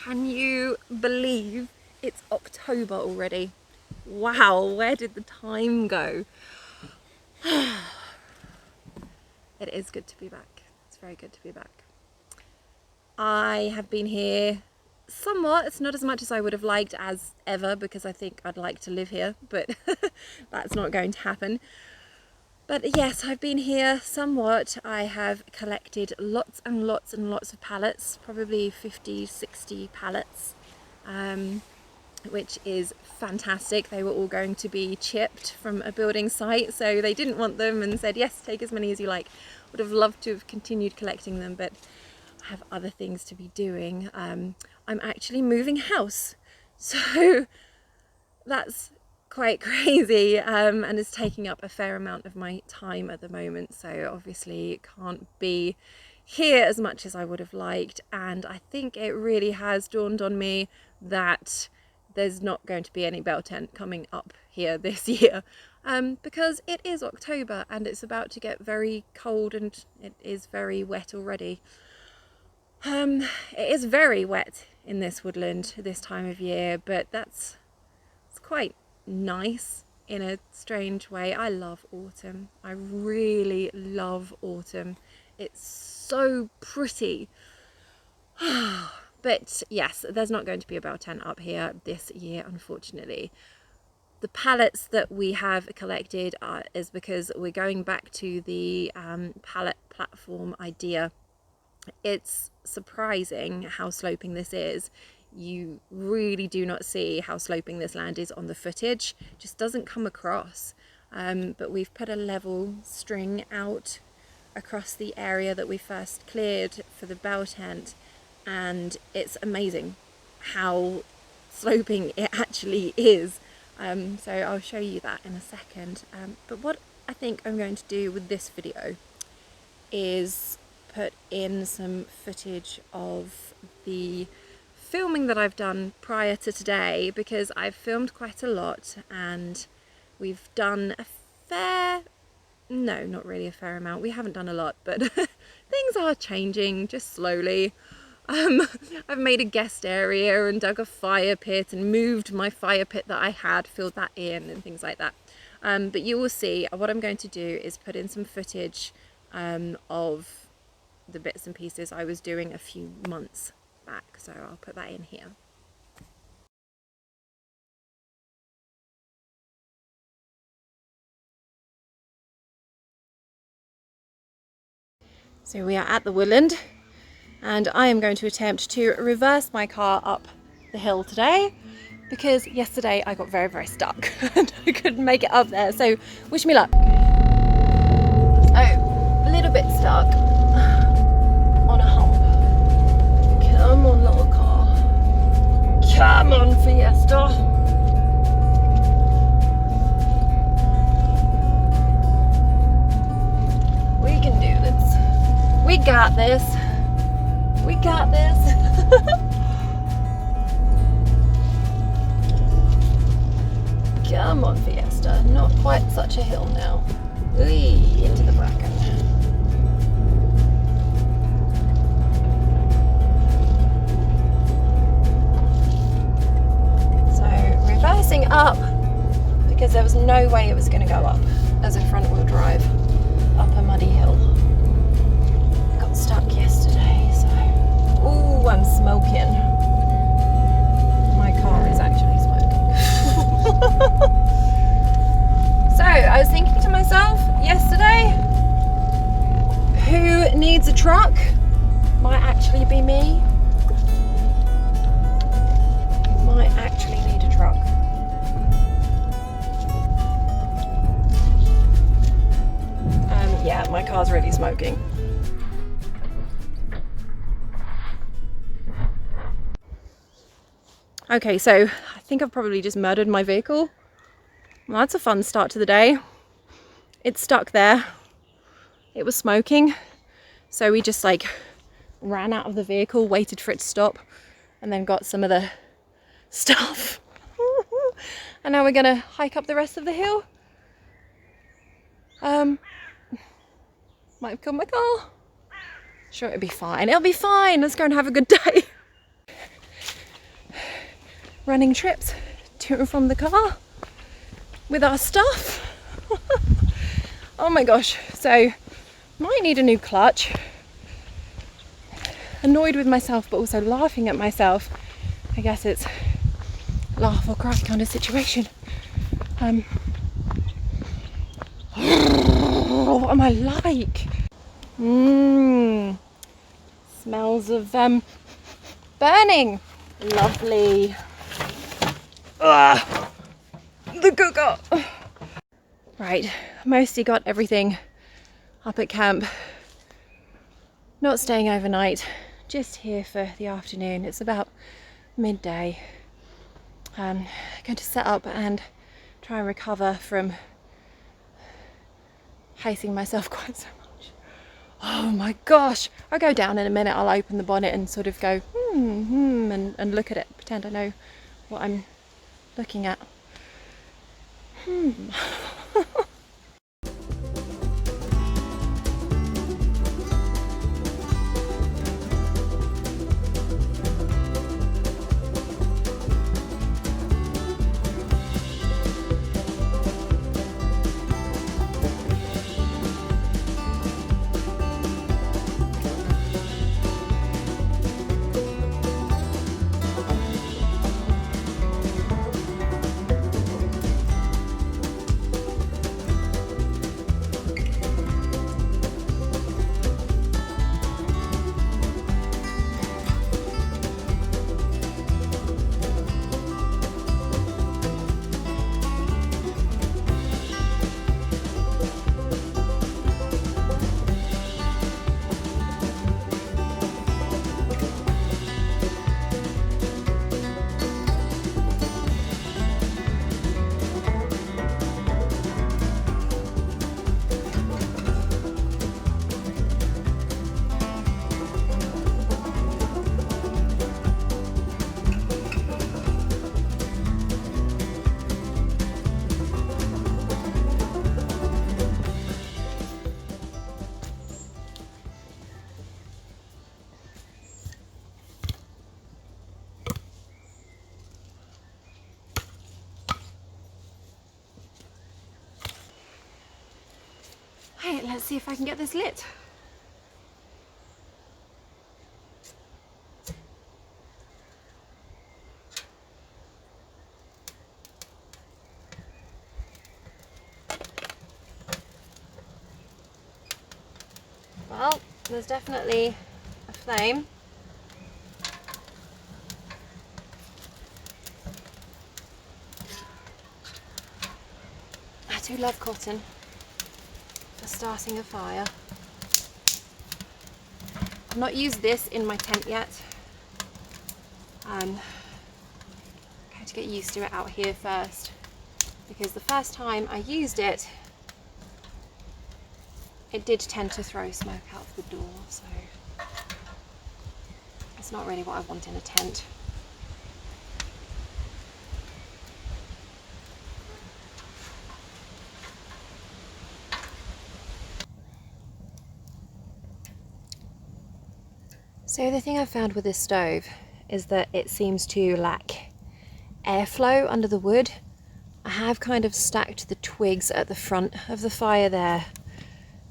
Can you believe it's October already? Wow, where did the time go? It is good to be back. It's very good to be back. I have been here somewhat. It's not as much as I would have liked as ever, because I think I'd like to live here, but that's not going to happen. But yes, I've been here somewhat. I have collected lots and lots and lots of pallets, probably 50, 60 pallets, which is fantastic. They were all going to be chipped from a building site, so they didn't want them and said, yes, take as many as you like. Would have loved to have continued collecting them, but I have other things to be doing. I'm actually moving house, so that's quite crazy, and is taking up a fair amount of my time at the moment, so obviously can't be here as much as I would have liked. And I think it really has dawned on me that there's not going to be any bell tent coming up here this year, because it is October and it's about to get very cold and it is very wet already. It is very wet in this woodland this time of year, but it's quite nice in a strange way. I love autumn. I really love autumn. It's so pretty. But yes, there's not going to be a bell tent up here this year, unfortunately. The pallets that we have collected is because we're going back to the pallet platform idea. It's surprising how sloping this is. You really do not see how sloping this land is on the footage. It just doesn't come across. But we've put a level string out across the area that we first cleared for the bell tent, and it's amazing how sloping it actually is. So I'll show you that in a second. But what I think I'm going to do with this video is put in some footage of the filming that I've done prior to today, because I've filmed quite a lot and we've done not really a fair amount. We haven't done a lot, but things are changing just slowly. I've made a guest area and dug a fire pit and moved my fire pit that I had, filled that in and things like that. But you will see what I'm going to do is put in some footage of the bits and pieces I was doing a few months back, so I'll put that in here. So we are at the Woodland, and I am going to attempt to reverse my car up the hill today, because yesterday I got very, very stuck and I couldn't make it up there, so wish me luck. So, a little bit stuck on a hump. Come on, little car. Come on, Fiesta. We can do this. We got this. We got this. Come on, Fiesta. Not quite such a hill now. Whee, into the bracken. Reversing up, because there was no way it was going to go up as a front wheel drive up a muddy hill. I got stuck yesterday, so... Ooh, I'm smoking. My car is actually smoking. So, I was thinking to myself yesterday, who needs a truck? Might actually be me. Might actually need a truck. Yeah, my car's really smoking. Okay, so I think I've probably just murdered my vehicle. Well, that's a fun start to the day. It's stuck there. It was smoking. So we just ran out of the vehicle, waited for it to stop, and then got some of the stuff. And now we're gonna hike up the rest of the hill. Might have killed my car. Sure, it'll be fine. It'll be fine. Let's go and have a good day. running trips to and from the car with our stuff. Oh my gosh, so might need a new clutch. Annoyed with myself but also laughing at myself. I guess it's laugh or cry kind of situation. What am I like? Smells of burning. Lovely. The cooker. Right, mostly got everything up at camp. Not staying overnight, just here for the afternoon. It's about midday. Going to set up and try and recover from hating myself quite so much. Oh my gosh! I'll go down in a minute. I'll open the bonnet and sort of go and look at it, pretend I know what I'm looking at. Hey, let's see if I can get this lit. Well, there's definitely a flame. I do love cotton for starting a fire. I've not used this in my tent yet. I'm going to get used to it out here first, because the first time I used it, it did tend to throw smoke out the door, so it's not really what I want in a tent. So the thing I've found with this stove is that it seems to lack airflow under the wood. I have kind of stacked the twigs at the front of the fire there,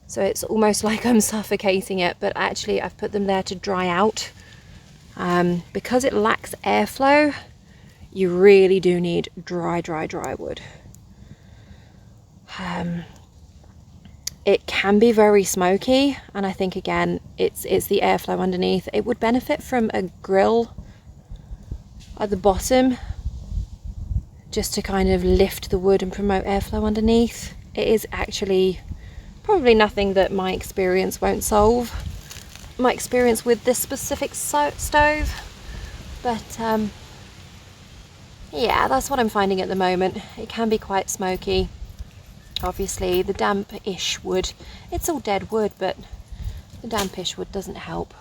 so it's almost like I'm suffocating it, but actually I've put them there to dry out. Because it lacks airflow, you really do need dry wood. It can be very smoky, and I think again it's the airflow underneath. It would benefit from a grill at the bottom, just to kind of lift the wood and promote airflow underneath. It is actually probably nothing that my experience won't solve, my experience with this specific stove, but yeah, that's what I'm finding at the moment. It can be quite smoky. Obviously the damp-ish wood, it's all dead wood, but the damp-ish wood doesn't help.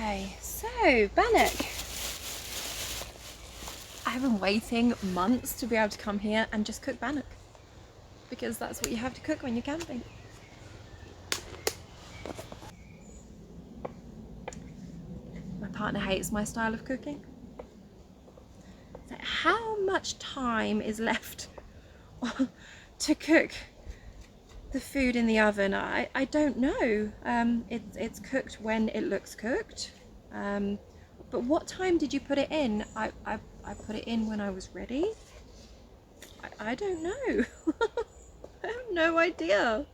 Okay, so Bannock. I've been waiting months to be able to come here and just cook Bannock, because that's what you have to cook when you're camping. My partner hates my style of cooking. So how much time is left to cook the food in the oven? I don't know. It's cooked when it looks cooked. But what time did you put it in? I put it in when I was ready. I don't know. I have no idea.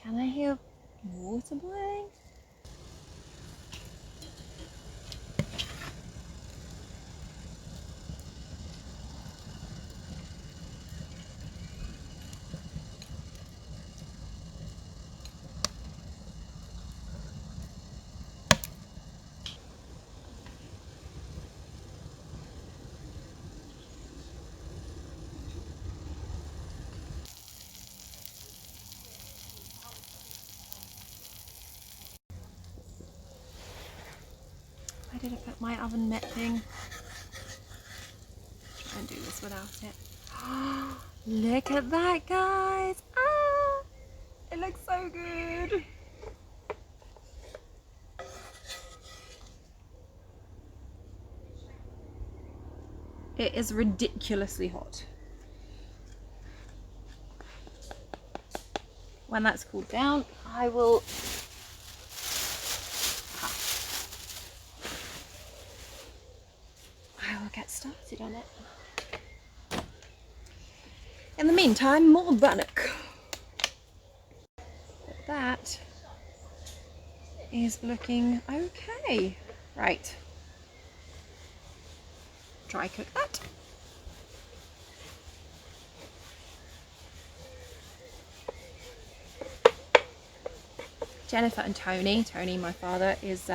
Can I hear water boiling? Where did I put my oven mitt thing? Try and do this without it. Look at that, guys! Ah, it looks so good. It is ridiculously hot. When that's cooled down, I will get started on it. In the meantime, more Bannock. That is looking okay. Right. Dry cook that. Jennifer and Tony, my father, is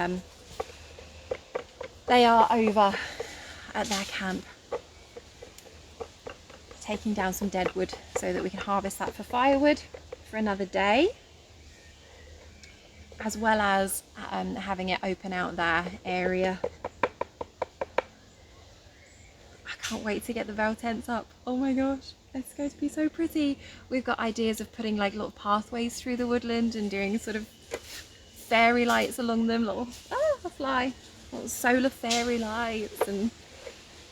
they are over at their camp taking down some dead wood so that we can harvest that for firewood for another day, as well as having it open out their area. I can't wait to get the bell tents up. Oh my gosh, it's going to be so pretty. We've got ideas of putting like little pathways through the woodland and doing sort of fairy lights along them, little a fly, little solar fairy lights, and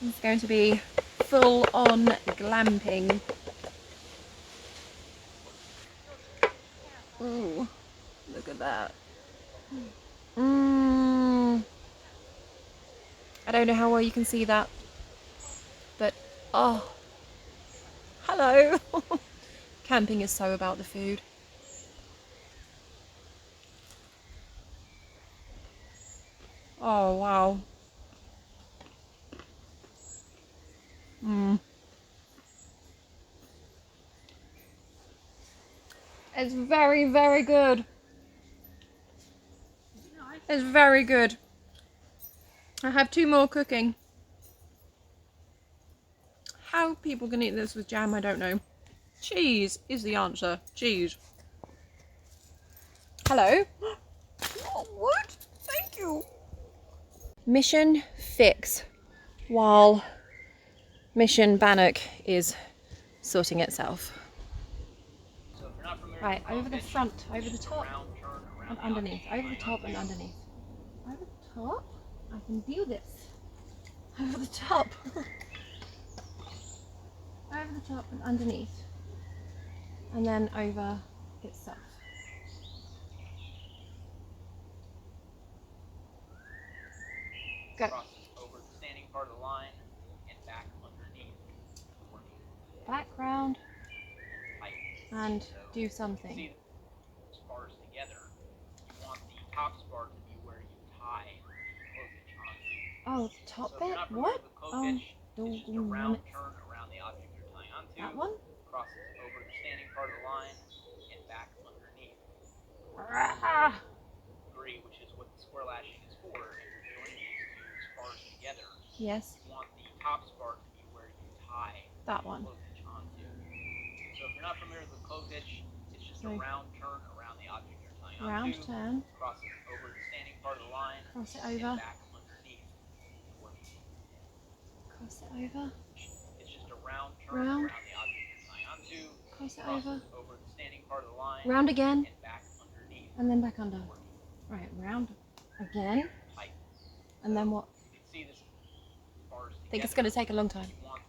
it's going to be full on glamping. Ooh, look at that. I don't know how well you can see that, but oh, hello. Camping is so about the food. Oh wow. It's very, very good. It's very good. I have 2 more cooking. How people can eat this with jam, I don't know. Cheese is the answer. Cheese. Hello. Oh, what? Thank you. Mission fix while Mission Bannock is sorting itself. Right, over the front, over the top and underneath. Over the top and underneath. Over the top, I can do this. Over the top. Over the top and underneath. And then over itself. Go. Over the standing part of the line and back underneath. Background and do something. See the spars together. You want the top spar to be where you tie the clove hitch onto. Oh, the top bit? What? It's just a round turn around the object you're tying onto. That one? Crosses over the standing part of the line and back underneath. Ah. 3, which is what the square lashing is for. If you're joining these two spars together, Yes. you want the top spar to be where you tie That the one. clove hitch onto. So if you're not familiar with the clove hitch, it's just a Right. round turn around the object you're tying Round onto, turn. cross it over the standing part of the line, Cross it and over. back underneath the working. Cross it over. It's just a round turn Round. around the object you're tying onto, Cross it cross over. it over the standing part of the line, Round again. and back underneath. And then back under. the working. Right, round again. Tight. And then what? You can see this bars I think it's together. going to take a long time. You want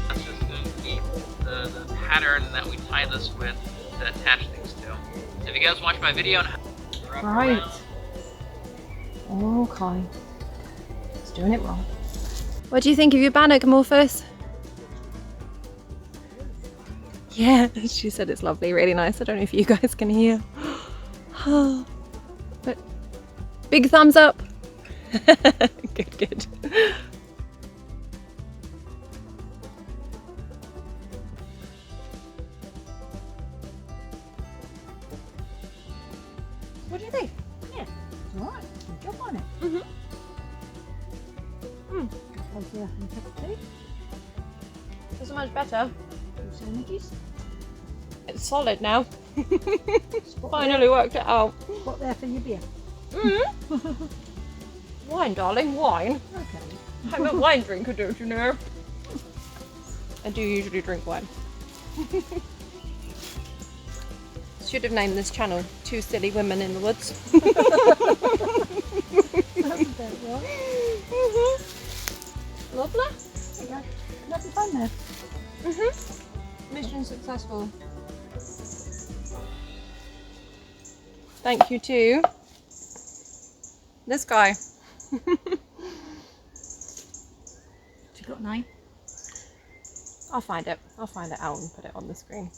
That's just going to keep the pattern that we tie this with to attach things to. So if you guys watch my video on how to wrap it Right. around, Okay. It's doing it wrong. What do you think of your Bannock, Amorphous? Yeah, she said it's lovely, really nice. I don't know if you guys can hear. But big thumbs up. Good, good. What do you think? Yeah, it's alright. Good job on it. Mm-hmm. Close the oven cup of tea. It's so much better. 2 sandwiches. It's solid now. Finally worked it out. What there for your beer? Mm-hmm. Wine, darling, wine. Okay. I'm a wine drinker, don't you know? I do usually drink wine. Should have named this channel Two Silly Women in the Woods. That's about right. Lovely. There you go. Nothing fun there. Mission successful. Thank you to this guy. She got a name? I'll find it. I'll find it out and put it on the screen.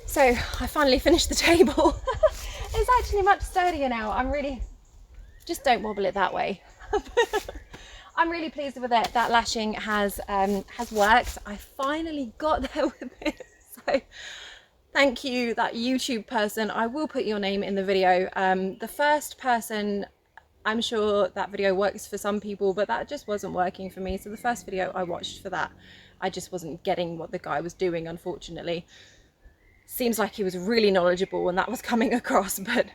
So I finally finished the table. It's actually much sturdier now. I'm really, just don't wobble it that way. I'm really pleased with it. That lashing has worked. I finally got there with it. So thank you, that YouTube person. I will put your name in the video. The first person, I'm sure that video works for some people, but that just wasn't working for me. So the first video I watched for that, I just wasn't getting what the guy was doing, unfortunately. Seems like he was really knowledgeable and that was coming across, but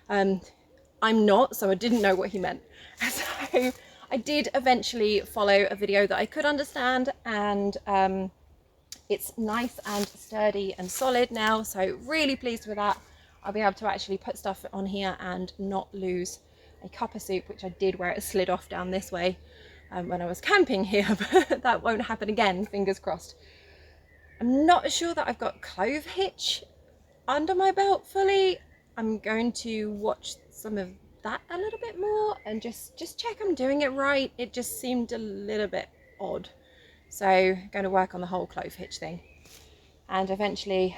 I'm not, so I didn't know what he meant. So I did eventually follow a video that I could understand, and it's nice and sturdy and solid now, so really pleased with that. I'll be able to actually put stuff on here and not lose a cup of soup, which I did where it slid off down this way when I was camping here, but that won't happen again, fingers crossed. I'm not sure that I've got clove hitch under my belt fully. I'm going to watch some of that a little bit more and just check I'm doing it right. It just seemed a little bit odd. So I'm going to work on the whole clove hitch thing and eventually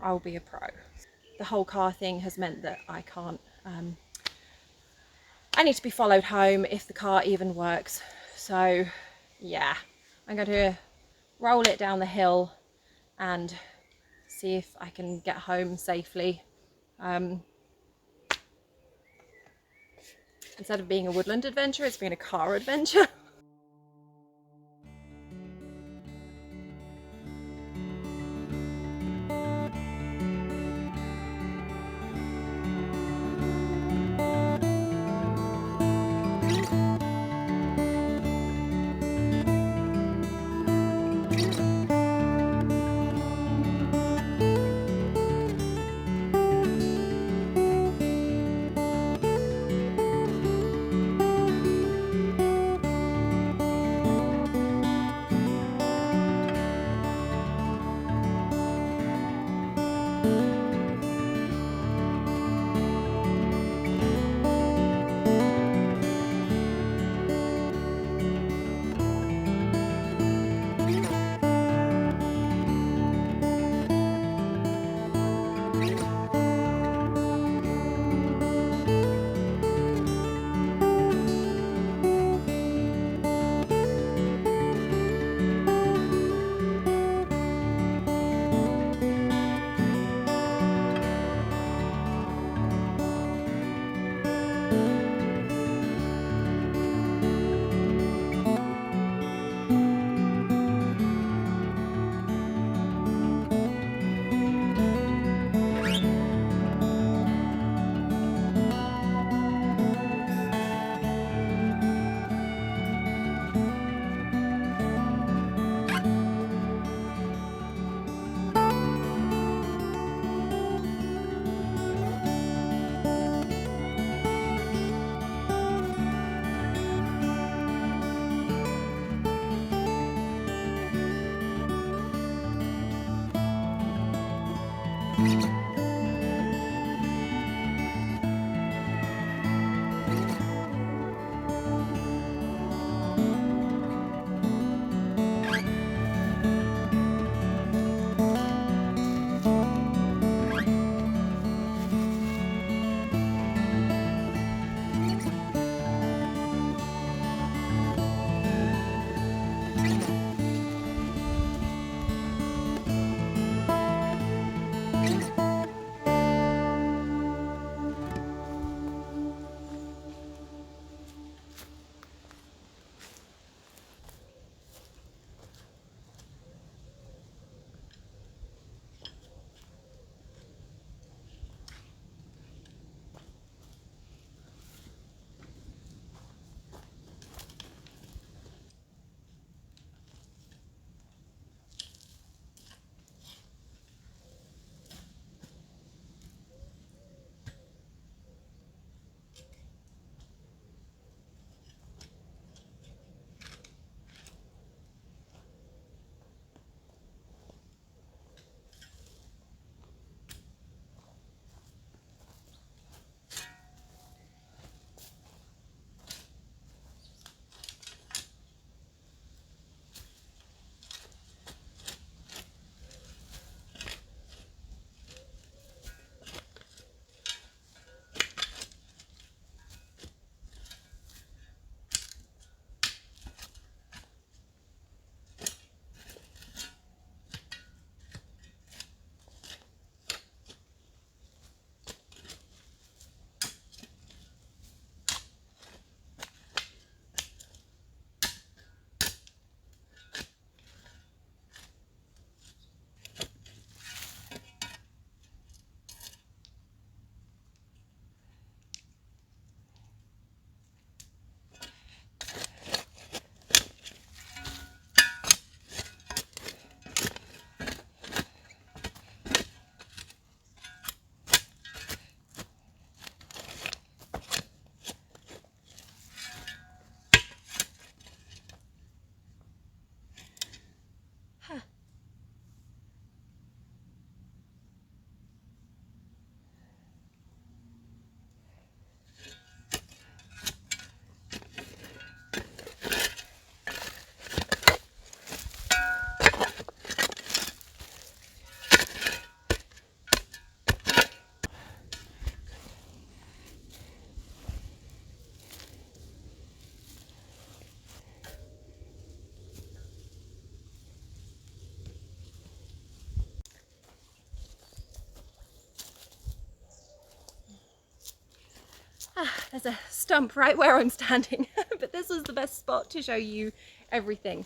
I'll be a pro. The whole car thing has meant that I can't, I need to be followed home if the car even works. So yeah, I'm going to roll it down the hill and see if I can get home safely. Instead of being a woodland adventure, it's been a car adventure. There's a stump right where I'm standing, but this was the best spot to show you everything.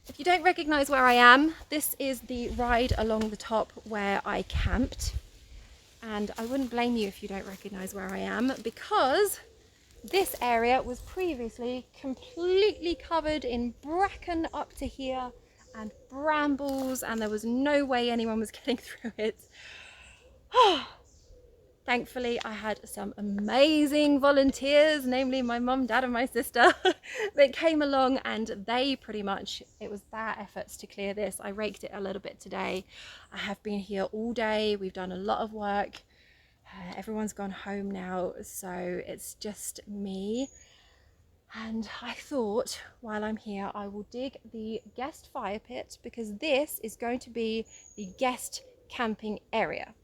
If you don't recognize where I am, this is the ride along the top where I camped. And I wouldn't blame you if you don't recognize where I am, because this area was previously completely covered in bracken up to here and brambles, and there was no way anyone was getting through it. Thankfully, I had some amazing volunteers, namely my mum, dad and my sister, that came along, and they pretty much, it was their efforts to clear this. I raked it a little bit today. I have been here all day. We've done a lot of work. Everyone's gone home now, so it's just me. And I thought, while I'm here, I will dig the guest fire pit, because this is going to be the guest camping area.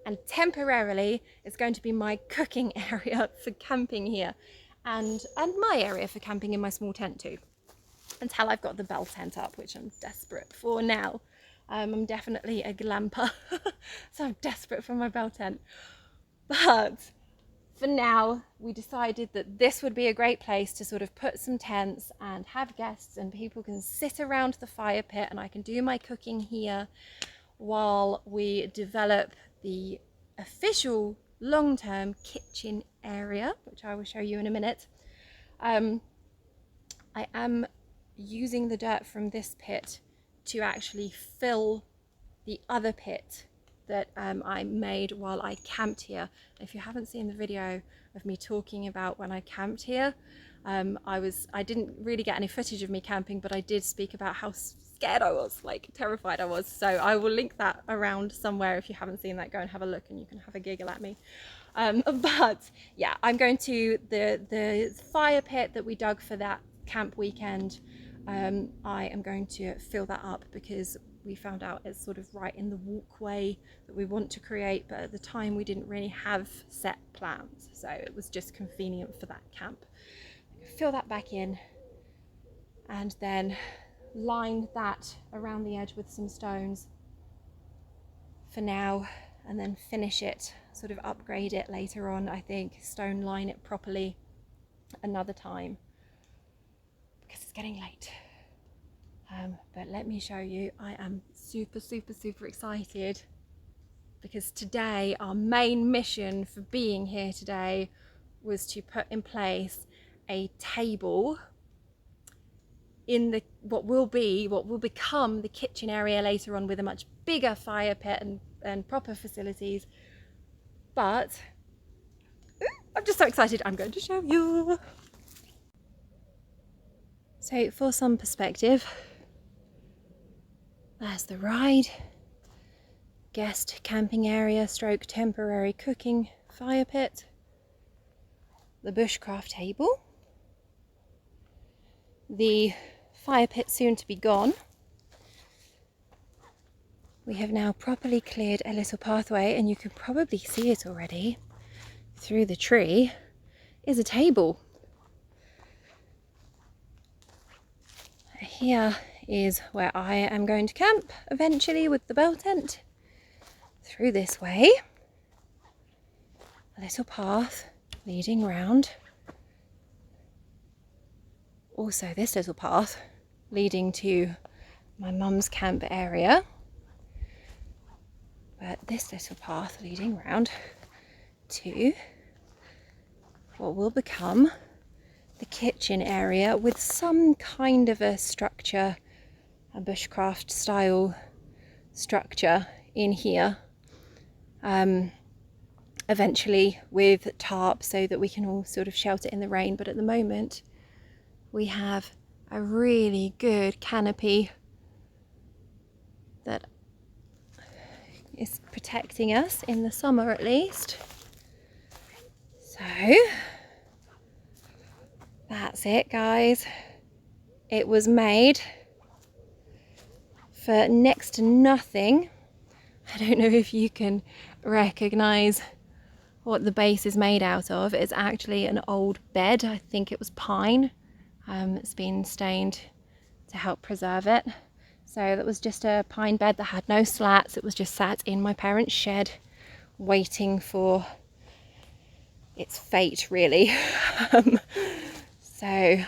And temporarily it's going to be my cooking area for camping here, and my area for camping in my small tent too, until I've got the bell tent up, which I'm desperate for now. I'm definitely a glamper, so I'm desperate for my bell tent. But for now, we decided that this would be a great place to sort of put some tents and have guests, and people can sit around the fire pit and I can do my cooking here while we develop the official long-term kitchen area, which I will show you in a minute. I am using the dirt from this pit to actually fill the other pit that I made while I camped here. If you haven't seen the video of me talking about when I camped here, I didn't really get any footage of me camping, but I did speak about how scared I was, like terrified I was. So I will link that around somewhere. If you haven't seen that, go and have a look and you can have a giggle at me. But yeah, I'm going to the fire pit that we dug for that camp weekend. I am going to fill that up, because we found out it's sort of right in the walkway that we want to create, but at the time we didn't really have set plans, so it was just convenient for that camp. Fill that back in, and then line that around the edge with some stones for now, and then finish it, sort of upgrade it later on. I think stone line it properly another time, because it's getting late. But let me show you, I am super excited, because today our main mission for being here today was to put in place a table in what will become the kitchen area later on, with a much bigger fire pit and proper facilities. But I'm just so excited, I'm going to show you. So for some perspective, there's the ride, guest camping area stroke temporary cooking fire pit, the bushcraft table, the fire pit soon to be gone. We have now properly cleared a little pathway, and you can probably see it already through the tree, is a table. Here is where I am going to camp eventually with the bell tent. Through this way, a little path leading round. Also this little path leading to my mum's camp area. But this little path leading round to what will become the kitchen area, with some kind of a structure, a bushcraft style structure in here, eventually with tarp, so that we can all sort of shelter in the rain. But at the moment we have a really good canopy that is protecting us in the summer at least. So that's it, guys. It was made for next to nothing. I don't know if you can recognize what the base is made out of. It's actually an old bed. I think it was pine. It's been stained to help preserve it. So that was just a pine bed that had no slats. It was just sat in my parents' shed waiting for it's fate really. um, so,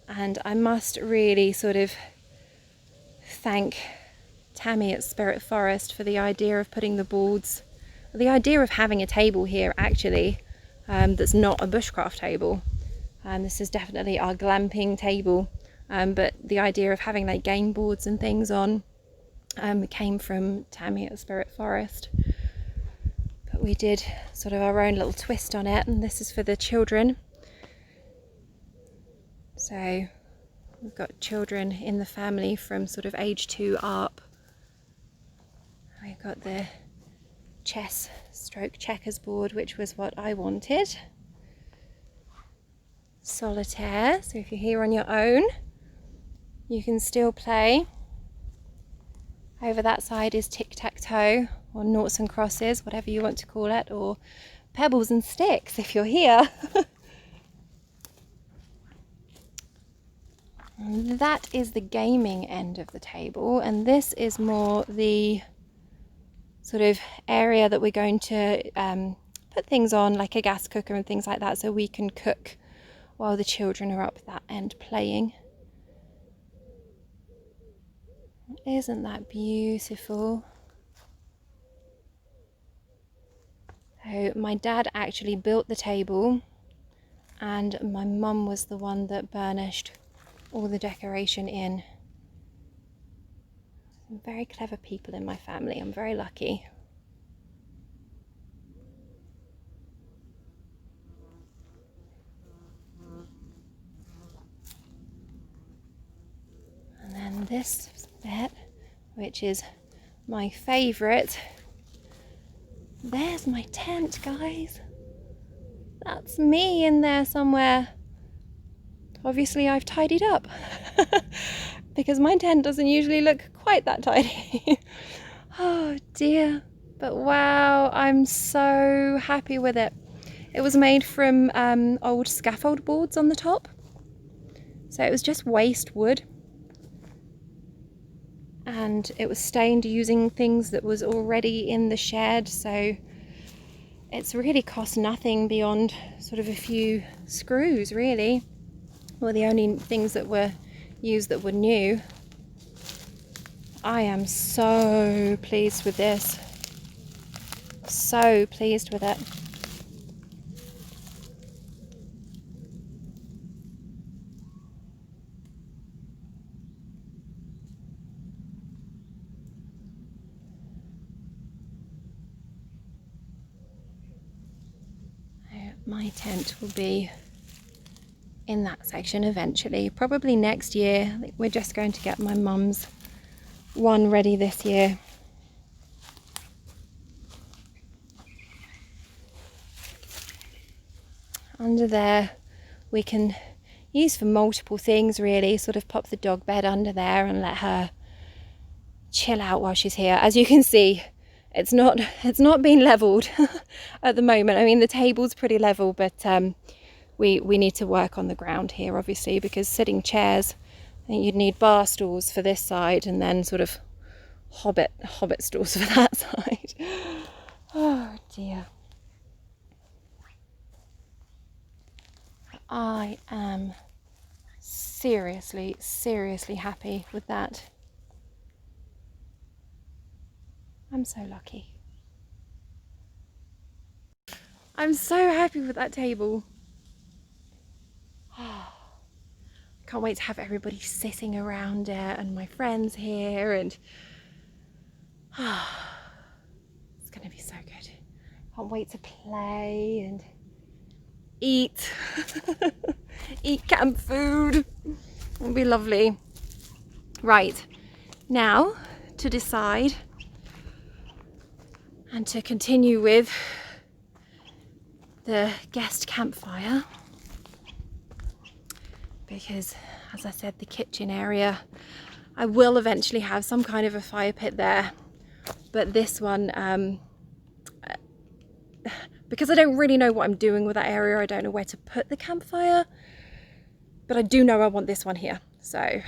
and I must really sort of thank Tammy at Spirit Forest for the idea of putting the boards, the idea of having a table here actually, that's not a bushcraft table. This is definitely our glamping table, but the idea of having like game boards and things on came from Tammy at Spirit Forest. But we did sort of our own little twist on it, and this is for the children. So we've got children in the family from sort of age 2 up. We've got the chess stroke checkers board, which was what I wanted. Solitaire, so if you're here on your own, you can still play. Over that side is tic-tac-toe, or noughts and crosses, whatever you want to call it, or pebbles and sticks if you're here. And that is the gaming end of the table, and this is more the sort of area that we're going to put things on, like a gas cooker and things like that, so we can cook while the children are up that end playing. Isn't that beautiful? So my dad actually built the table, and my mum was the one that burnished all the decoration in. Some very clever people in my family. I'm very lucky. And then this bit, which is my favourite. There's my tent, guys. That's me in there somewhere. Obviously I've tidied up because my tent doesn't usually look quite that tidy. Oh dear, but wow, I'm so happy with it. It was made from old scaffold boards on the top, so it was just waste wood, and it was stained using things that was already in the shed, so it's really cost nothing beyond sort of a few screws really. Well, the only things that were used that were new. I am so pleased with this. So pleased with it. My tent will be in that section eventually, probably next year. I think we're just going to get my mum's one ready this year. Under there we can use for multiple things really, sort of pop the dog bed under there and let her chill out while she's here. As you can see, it's not been leveled at the moment. I mean, the table's pretty level, but we need to work on the ground here obviously, because sitting chairs, I think you'd need bar stools for this side and then sort of hobbit stools for that side. Oh dear. I am seriously happy with that. I'm so lucky. I'm so happy with that table. Can't wait to have everybody sitting around it and my friends here, and it's gonna be so good. Can't wait to play and eat. Eat camp food. It'll be lovely. Right, now to decide and to continue with the guest campfire, because as I said, the kitchen area, I will eventually have some kind of a fire pit there, but this one, because I don't really know what I'm doing with that area, I don't know where to put the campfire, but I do know I want this one here, so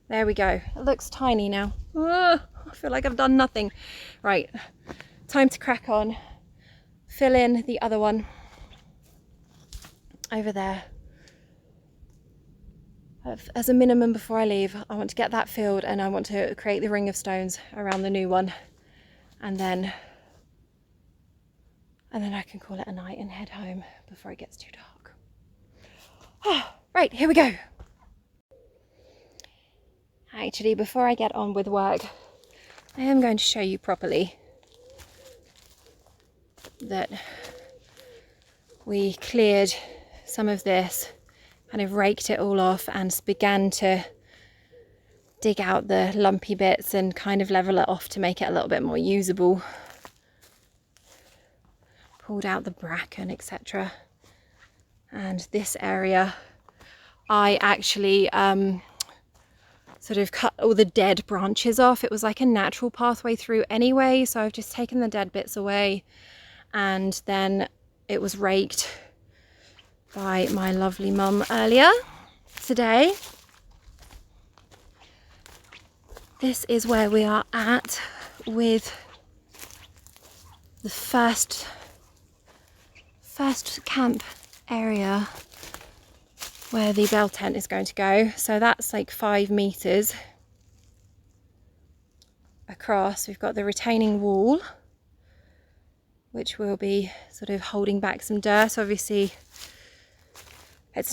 there we go. It looks tiny now. I feel like I've done nothing. Right, time to crack on. fill in the other one over there as a minimum before I leave. I want to get that filled, and I want to create the ring of stones around the new one, and then I can call it a night and head home before it gets too dark. Right, here we go. Actually, before I get on with work, I am going to show you properly that we cleared some of this, kind of raked it all off and began to dig out the lumpy bits and kind of level it off to make it a little bit more usable. Pulled out the bracken, etc. And this area, I actually sort of cut all the dead branches off. It was like a natural pathway through anyway, so I've just taken the dead bits away, and then it was raked by my lovely mum earlier today. This is where we are at with the first camp area where the bell tent is going to go. So that's like 5 meters across. We've got the retaining wall, which will be sort of holding back some dirt. So obviously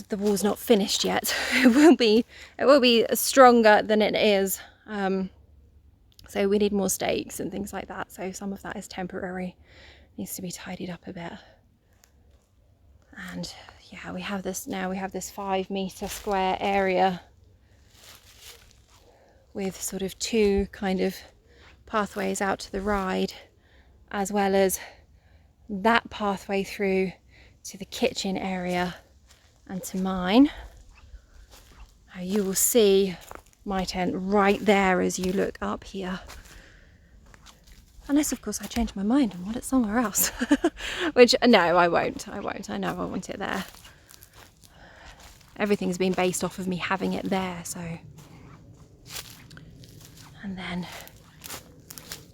the wall's not finished yet. It will be stronger than it is. So we need more stakes and things like that. So some of that is temporary, needs to be tidied up a bit. And yeah, we have this now. We have this 5 meter square area with sort of 2 kind of pathways out to the ride, as well as that pathway through to the kitchen area and to mine. Now you will see my tent right there as you look up here. Unless, of course, I change my mind and want it somewhere else. Which, no, I won't. I know I want it there. Everything's been based off of me having it there, so. And then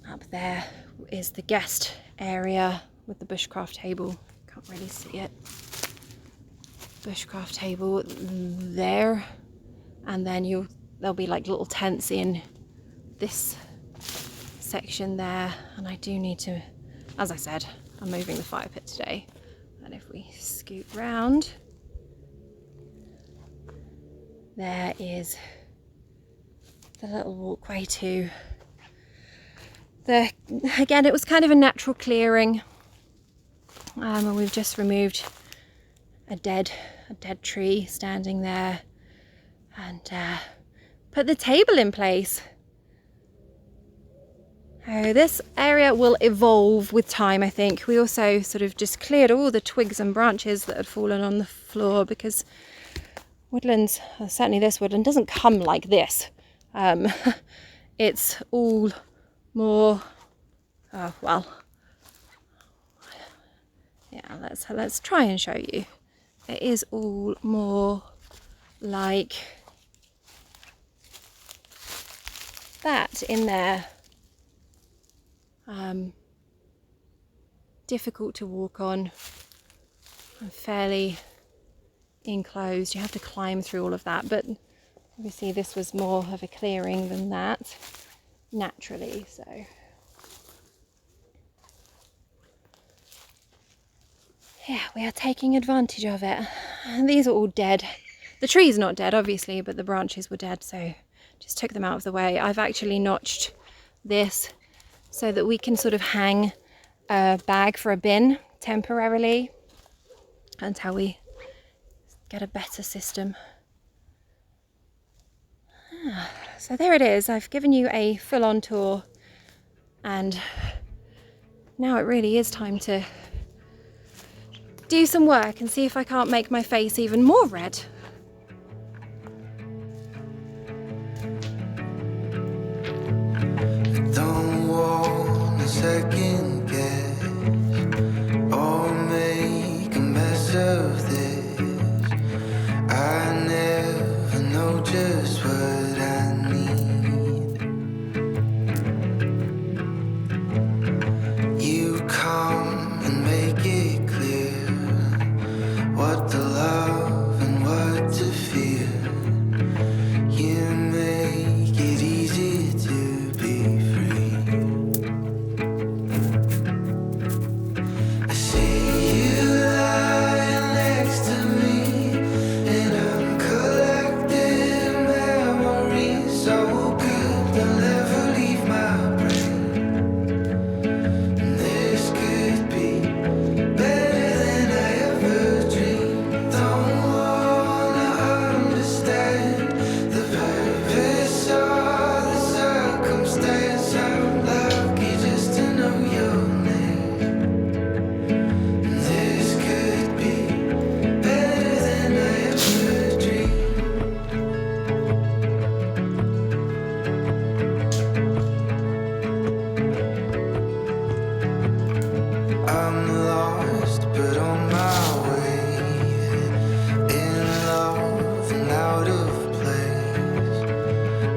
up there is the guest area with the bushcraft table. Can't really see it. Bushcraft table there. And then there'll be like little tents in this section there, and I do need to, as I said, I'm moving the fire pit today. And if we scoot round, there is the little walkway to again, it was kind of a natural clearing, and we've just removed a dead tree standing there, and put the table in place. This area will evolve with time, I think. We also sort of just cleared all the twigs and branches that had fallen on the floor, because woodlands, certainly this woodland, doesn't come like this. It's all more, well, yeah, let's try and show you. It is all more like that in there. Difficult to walk on and fairly enclosed. You have to climb through all of that, but obviously this was more of a clearing than that naturally, so yeah, we are taking advantage of it. And these are all dead. The tree's not dead obviously, but the branches were dead, so just took them out of the way. I've actually notched this so that we can sort of hang a bag for a bin temporarily until we get a better system. So there it is. I've given you a full-on tour, and now it really is time to do some work and see if I can't make my face even more red. Don't want a second guess or make a mess of this. I never know just what I need. You come and make but on my way, in love and out of place.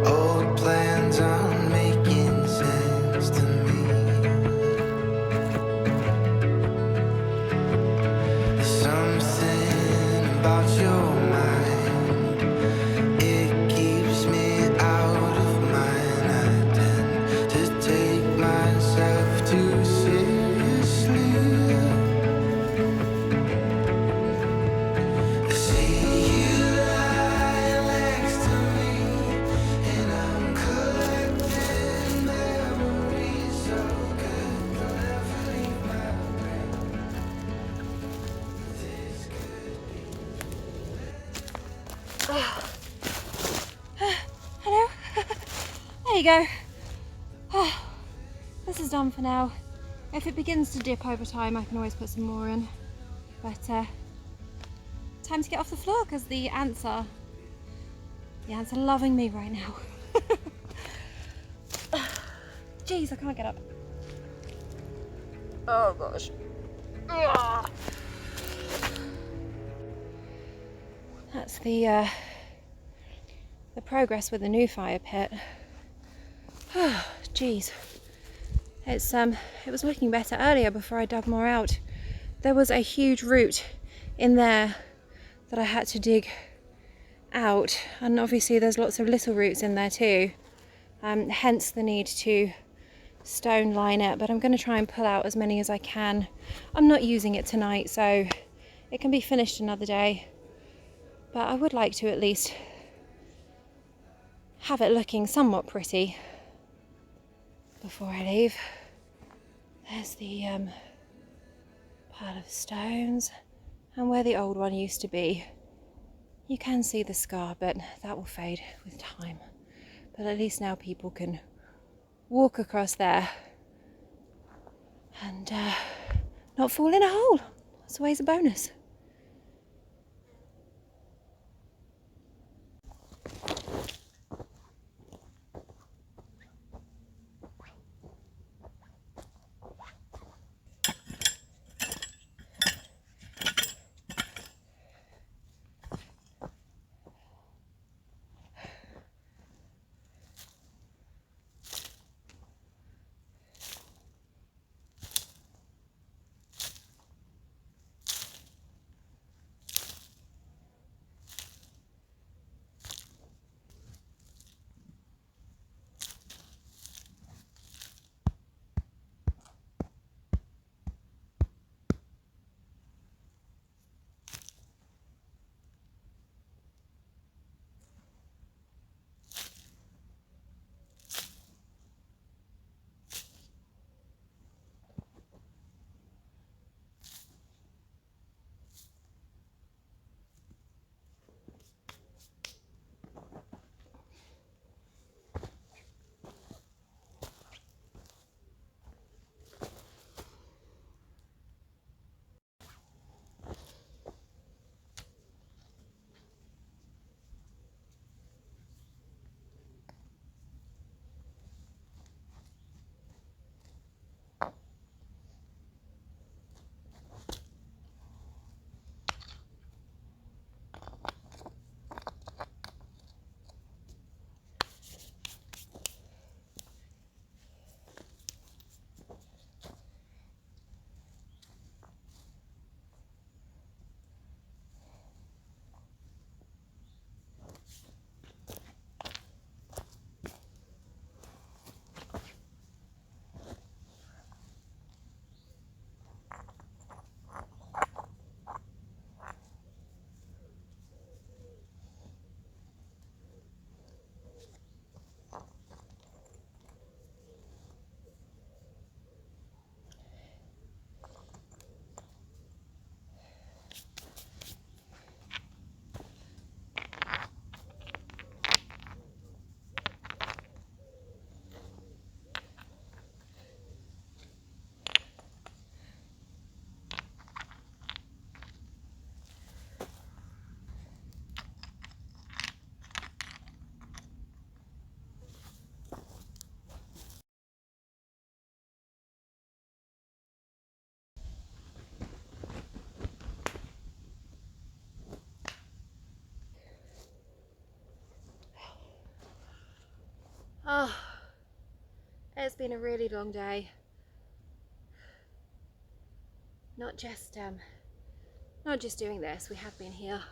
Old plans aren't making sense to me. There's something about your mind, it keeps me out of mine. I tend to take myself too seriously. I see you lying next to me, and I'm collecting memories so good they'll never leave my brain. This Hello. There you go. This is done for now. If it begins to dip over time, I can always put some more in. But time to get off the floor because the ants are loving me right now. Jeez, I can't get up. Oh gosh. Ugh. That's the progress with the new fire pit. Oh, jeez. It was looking better earlier before I dug more out. There was a huge root in there that I had to dig out, and obviously there's lots of little roots in there too. Hence the need to stone line it, but I'm going to try and pull out as many as I can. I'm not using it tonight, so it can be finished another day, but I would like to at least have it looking somewhat pretty before I leave. There's the pile of stones, and where the old one used to be, you can see the scar, but that will fade with time. But at least now people can walk across there and not fall in a hole. That's always a bonus. Oh, it's been a really long day. Not just doing this. We have been here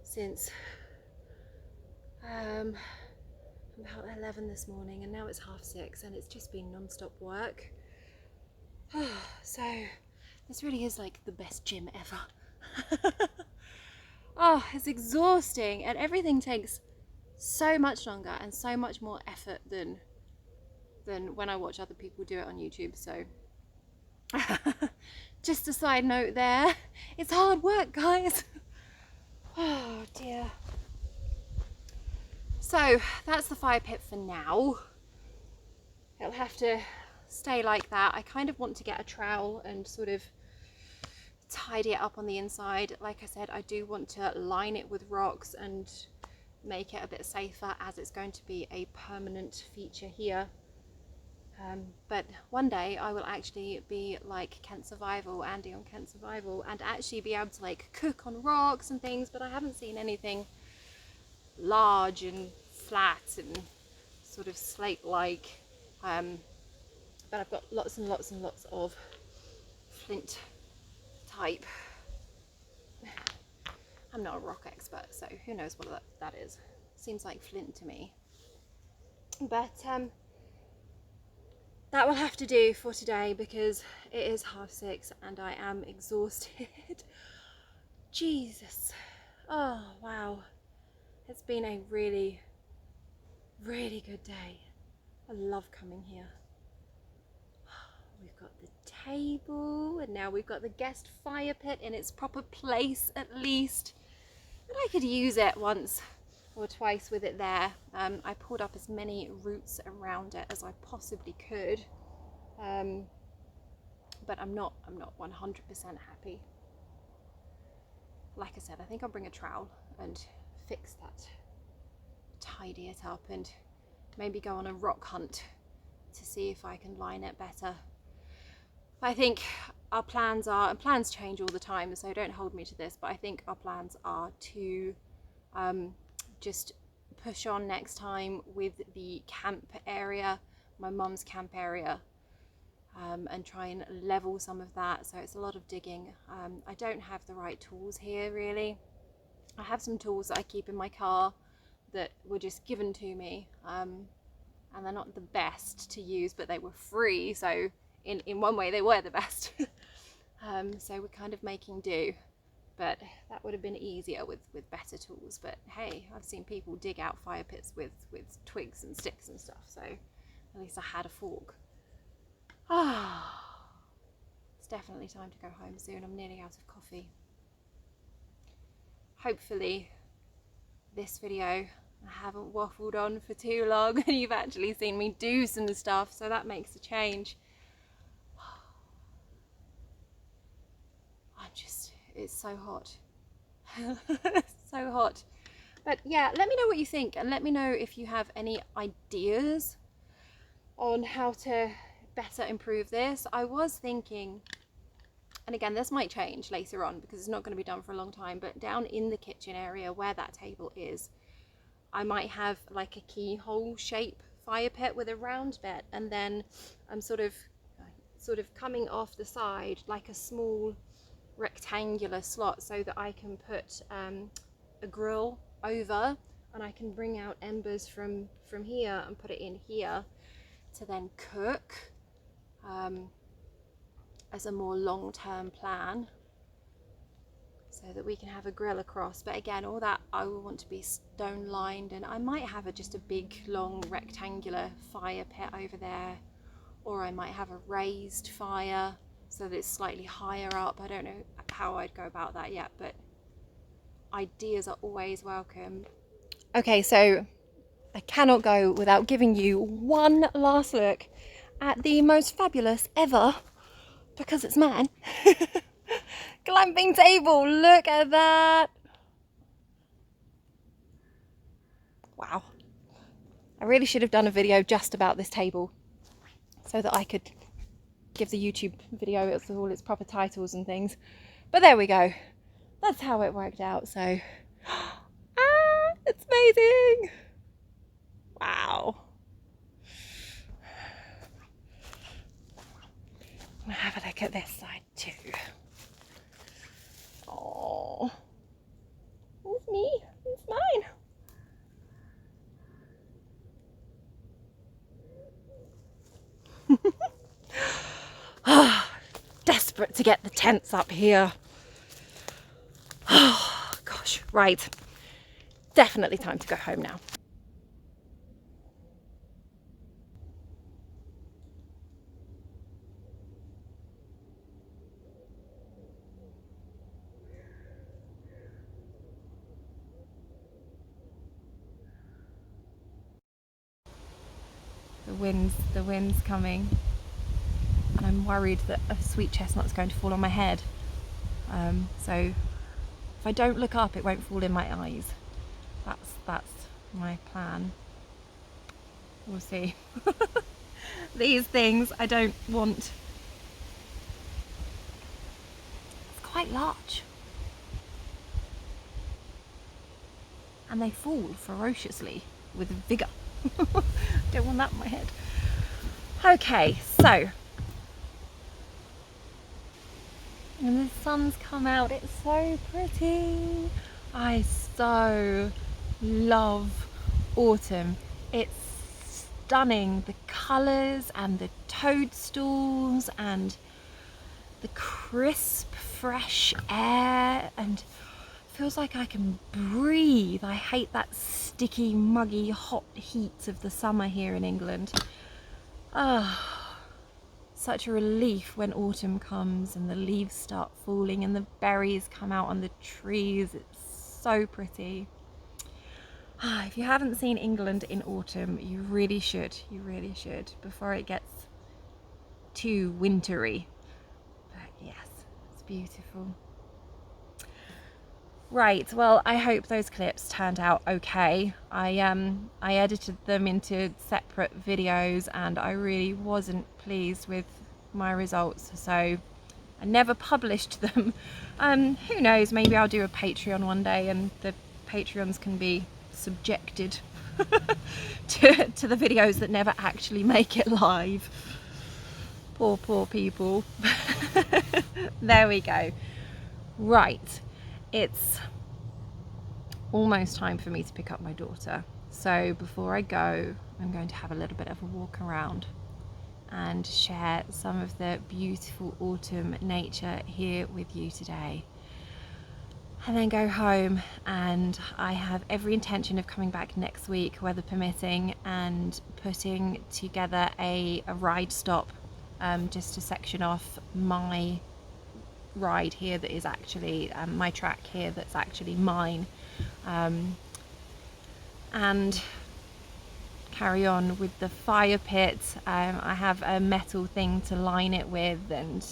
since about 11 this morning, and now it's 6:30, and it's just been non-stop work. So this really is like the best gym ever. Oh, it's exhausting, and everything takes so much longer and so much more effort than when I watch other people do it on YouTube. So just a side note there, it's hard work, guys. Oh dear. So that's the fire pit for now. It'll have to stay like that. I kind of want to get a trowel and sort of tidy it up on the inside. Like I said, I do want to line it with rocks and make it a bit safer, as it's going to be a permanent feature here. But one day I will actually be like Kent Survival, Andy on Kent Survival, and actually be able to like cook on rocks and things, but I haven't seen anything large and flat and sort of slate-like. But I've got lots and lots and lots of flint type. I'm not a rock expert, so who knows what that is. Seems like flint to me. But that will have to do for today, because it is 6:30 and I am exhausted. Jesus. Oh, wow. It's been a really, really good day. I love coming here. We've got the table, and now we've got the guest fire pit in its proper place at least. And I could use it once or twice with it there. I pulled up as many roots around it as I possibly could, but I'm not 100% happy. Like I said, I think I'll bring a trowel and fix that, tidy it up, and maybe go on a rock hunt to see if I can line it better. I think our plans are, and plans change all the time, so don't hold me to this, but I think our plans are to just push on next time with the camp area, my mum's camp area, and try and level some of that. So it's a lot of digging. I don't have the right tools here really. I have some tools that I keep in my car that were just given to me, and they're not the best to use, but they were free, so in one way they were the best. So we're kind of making do, but that would have been easier with better tools. But hey, I've seen people dig out fire pits with twigs and sticks and stuff, so at least I had a fork. It's definitely time to go home soon. I'm nearly out of coffee. Hopefully this video I haven't waffled on for too long and you've actually seen me do some stuff, so that makes a change. It's so hot. So hot. But yeah, let me know what you think, and let me know if you have any ideas on how to better improve this. I was thinking, and again this might change later on because it's not going to be done for a long time, but down in the kitchen area where that table is, I might have like a keyhole shape fire pit with a round bed, and then I'm sort of coming off the side like a small rectangular slot, so that I can put a grill over, and I can bring out embers from here and put it in here to then cook, as a more long-term plan, so that we can have a grill across. But again, all that I will want to be stone lined, and I might have just a big long rectangular fire pit over there, or I might have a raised fire so that it's slightly higher up. I don't know how I'd go about that yet, but ideas are always welcome. Okay, so I cannot go without giving you one last look at the most fabulous ever, because it's mine, glamping table. Look at that. Wow. I really should have done a video just about this table so that I could give the YouTube video all its proper titles and things, but there we go. That's how it worked out. So it's amazing. Wow. We'll have a look at this side too. Oh, it's me. It's mine. Desperate to get the tents up here. Oh gosh, right. Definitely time to go home now. The wind's coming, and I'm worried that a sweet chestnut's going to fall on my head. So if I don't look up, it won't fall in my eyes. That's my plan. We'll see. These things I don't want. It's quite large. And they fall ferociously with vigour. Don't want that in my head. Okay, so. And the sun's come out, it's so pretty. I so love autumn. It's stunning, the colours and the toadstools and the crisp fresh air, and feels like I can breathe. I hate that sticky, muggy, hot heat of the summer here in England. Such a relief when autumn comes and the leaves start falling and the berries come out on the trees. It's so pretty. If you haven't seen England in autumn, you really should. You really should, before it gets too wintry. But yes, it's beautiful. Right, well, I hope those clips turned out okay. I edited them into separate videos and I really wasn't pleased with my results, so I never published them. Who knows, maybe I'll do a Patreon one day and the Patreons can be subjected to the videos that never actually make it live. Poor people. There we go. Right. It's almost time for me to pick up my daughter. So before I go, I'm going to have a little bit of a walk around and share some of the beautiful autumn nature here with you today. And then go home, and I have every intention of coming back next week, weather permitting, and putting together a ride stop just to section off my ride here that is actually my track here that's actually mine, and carry on with the fire pit. I have a metal thing to line it with, and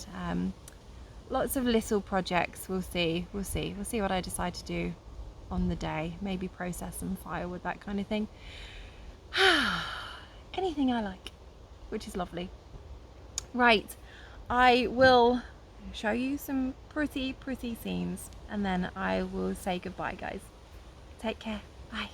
lots of little projects. We'll see what I decide to do on the day. Maybe process some firewood, that kind of thing. Anything I like, which is lovely. Right, I will show you some pretty scenes and then I will say goodbye, guys. Take care. Bye.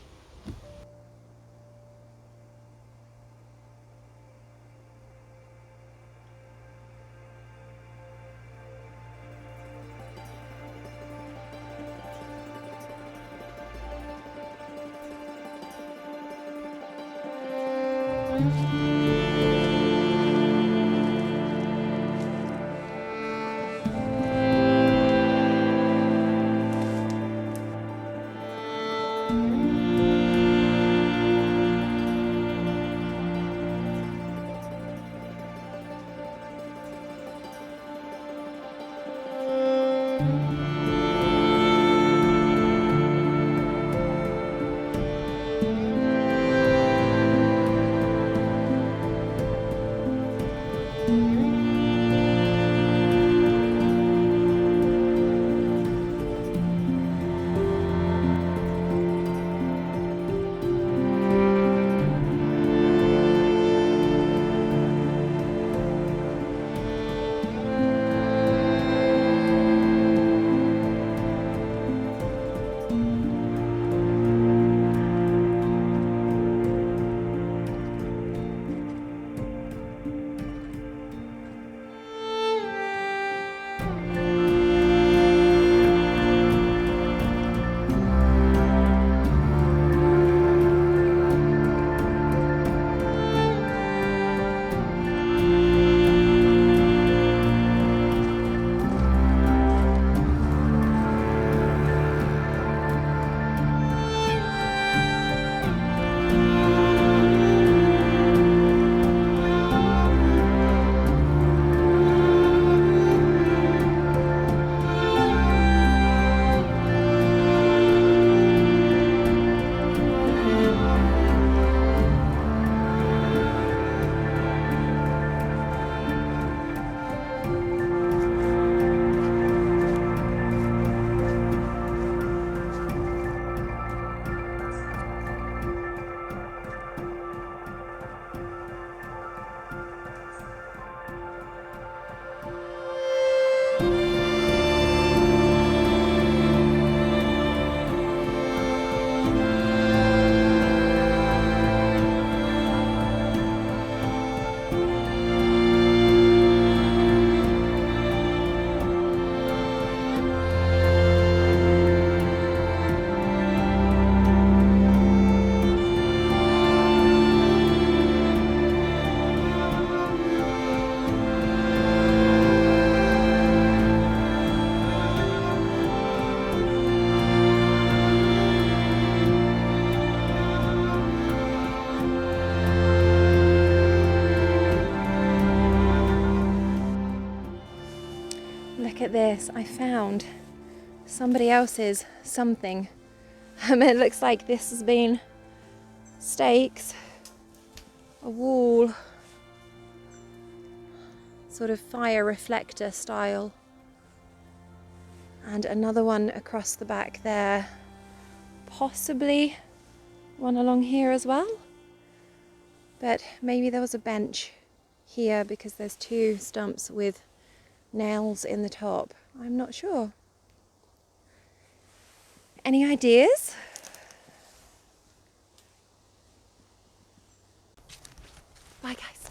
this. I found somebody else's something. It looks like this has been stakes, a wall, sort of fire reflector style, and another one across the back there, possibly one along here as well, but maybe there was a bench here because there's two stumps with nails in the top. I'm not sure. Any ideas? Bye guys.